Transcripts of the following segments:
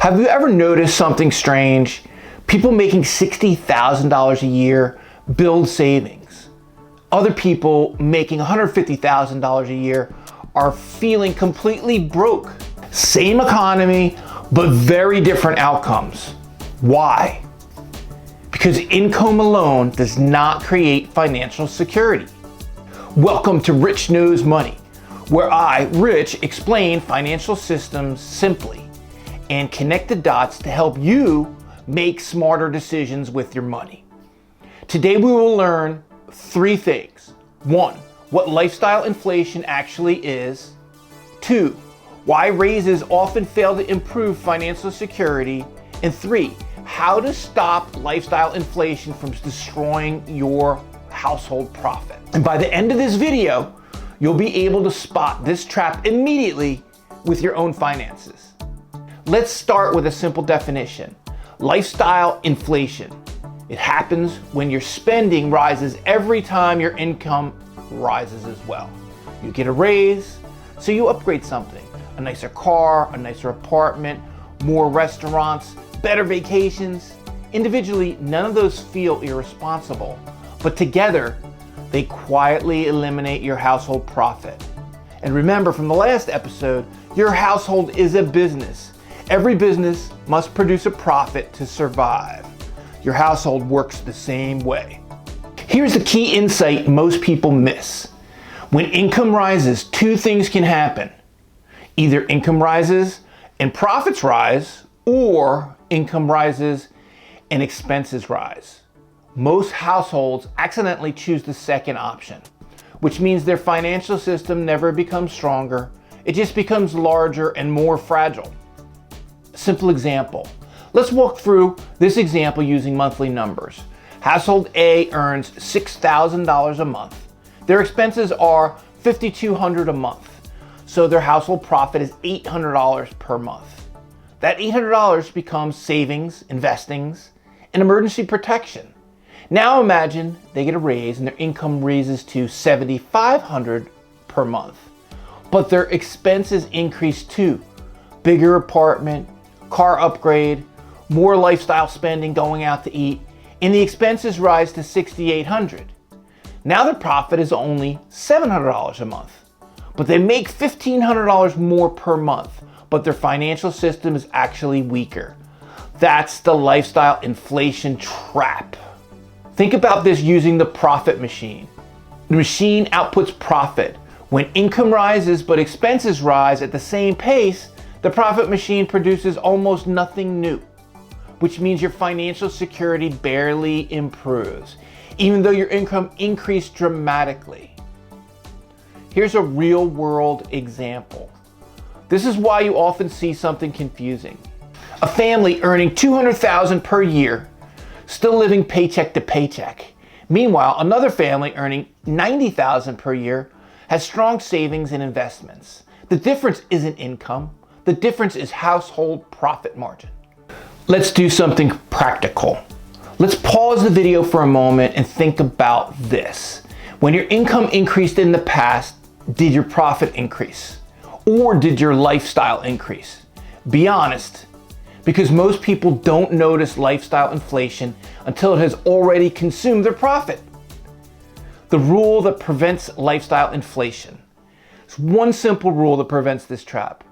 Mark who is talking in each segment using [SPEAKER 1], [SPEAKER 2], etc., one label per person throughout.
[SPEAKER 1] Have you ever noticed something strange? People making $60,000 a year build savings. Other people making $150,000 a year are feeling completely broke. Same economy, but very different outcomes. Why? Because income alone does not create financial security. Welcome to Rich Knows Money, where I, Rich, explain financial systems simply and connect the dots to help you make smarter decisions with your money. Today we will learn 3 things. 1, what lifestyle inflation actually is. 2, why raises often fail to improve financial security. And 3, how to stop lifestyle inflation from destroying your household profit. And by the end of this video, you'll be able to spot this trap immediately with your own finances. Let's start with a simple definition. Lifestyle inflation. It happens when your spending rises every time your income rises as well. You get a raise, so you upgrade something. A nicer car, a nicer apartment, more restaurants, better vacations. Individually, none of those feel irresponsible, but together, they quietly eliminate your household profit. And remember from the last episode, your household is a business. Every business must produce a profit to survive. Your household works the same way. Here's the key insight most people miss. When income rises, 2 things can happen. Either income rises and profits rise, or income rises and expenses rise. Most households accidentally choose the second option, which means their financial system never becomes stronger. It just becomes larger and more fragile. Simple example. Let's walk through this example using monthly numbers. Household A earns $6,000 a month. Their expenses are $5,200 a month. So their household profit is $800 per month. That $800 becomes savings, investings, and emergency protection. Now imagine they get a raise and their income raises to $7,500 per month. But their expenses increase too. Bigger apartment, car upgrade, more lifestyle spending going out to eat, and the expenses rise to $6,800. Now their profit is only $700 a month, but they make $1,500 more per month, but their financial system is actually weaker. That's the lifestyle inflation trap. Think about this using the profit machine. The machine outputs profit. When income rises but expenses rise at the same pace, the profit machine produces almost nothing new, which means your financial security barely improves, even though your income increased dramatically. Here's a real-world example. This is why you often see something confusing. A family earning $200,000 per year, still living paycheck to paycheck. Meanwhile, another family earning $90,000 per year has strong savings and investments. The difference isn't income. The difference is household profit margin. Let's do something practical. Let's pause the video for a moment and think about this. When your income increased in the past, did your profit increase? Or did your lifestyle increase? Be honest, because most people don't notice lifestyle inflation until it has already consumed their profit. The rule that prevents lifestyle inflation. It's one simple rule that prevents this trap.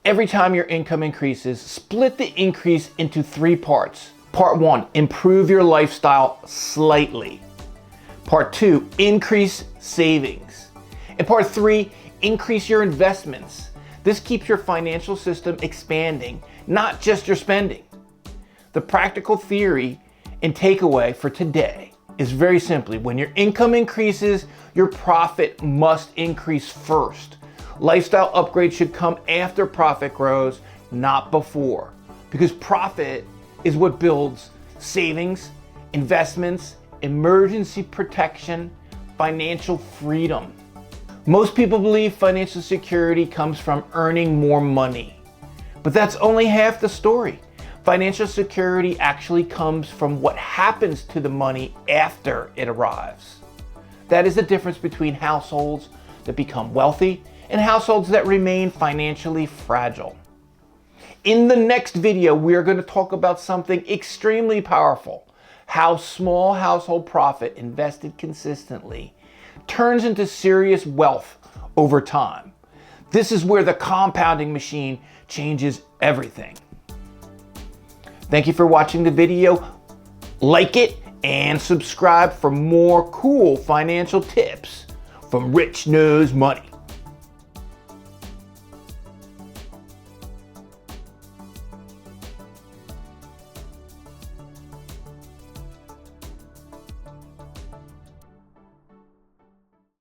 [SPEAKER 1] Every time your income increases, split the increase into 3 parts. Part 1, improve your lifestyle slightly. Part 2, increase savings. And part 3, increase your investments. This keeps your financial system expanding, not just your spending. The practical theory and takeaway for today is very simply, when your income increases, your profit must increase first. Lifestyle upgrades should come after profit grows, not before. Because profit is what builds savings, investments, emergency protection, financial freedom. Most people believe financial security comes from earning more money. But that's only half the story. Financial security actually comes from what happens to the money after it arrives. That is the difference between households that become wealthy and households that remain financially fragile. In the next video, we are going to talk about something extremely powerful: how small household profit invested consistently turns into serious wealth over time. This is where the compounding machine changes everything. Thank you for watching the video. Like it and subscribe for more cool financial tips from Rich Knows Money.